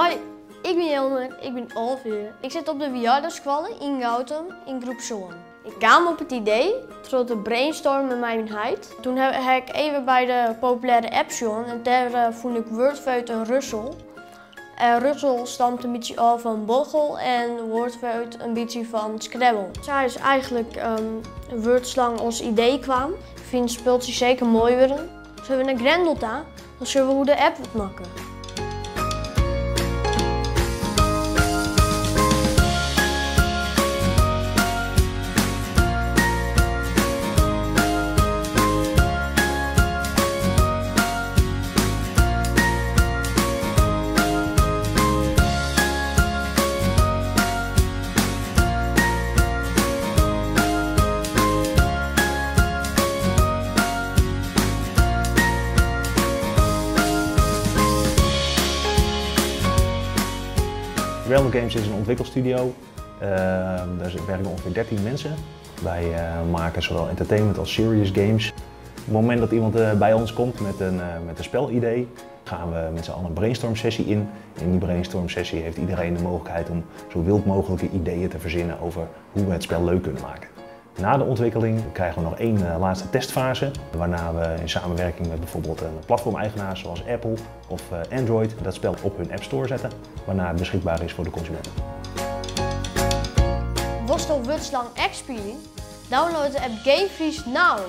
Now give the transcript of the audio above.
Hoi, ik ben Jelmer, ik ben 11 jaar. Ik zit op de Viardagsschool in Gautum in groep 7. Ik kwam op het idee door te brainstormen met mijn huid. Toen heb ik even bij de populaire app gezien en daar vond ik Wordfeud en Russell. En Russell stamt een beetje af van Bochel en Wordfeud een beetje van Scrabble. Zij is eigenlijk een woordslang als idee kwam. Ik vind het speeltje zeker mooi worden. Zullen we naar Grendel gaan? Dan zullen we hoe de app wordt maken. Grendel Games is een ontwikkelstudio. Daar werken ongeveer 13 mensen. Wij maken zowel entertainment als serious games. Op het moment dat iemand bij ons komt met een spelidee, gaan we met z'n allen een brainstorm sessie in. In die brainstorm sessie heeft iedereen de mogelijkheid om zo wild mogelijke ideeën te verzinnen over hoe we het spel leuk kunnen maken. Na de ontwikkeling krijgen we nog één laatste testfase, waarna we in samenwerking met bijvoorbeeld een platformeigenaar zoals Apple of Android dat spel op hun App Store zetten, waarna het beschikbaar is voor de consumenten. Worstel Wordslang X spelen? Download de app Gamefreeze now!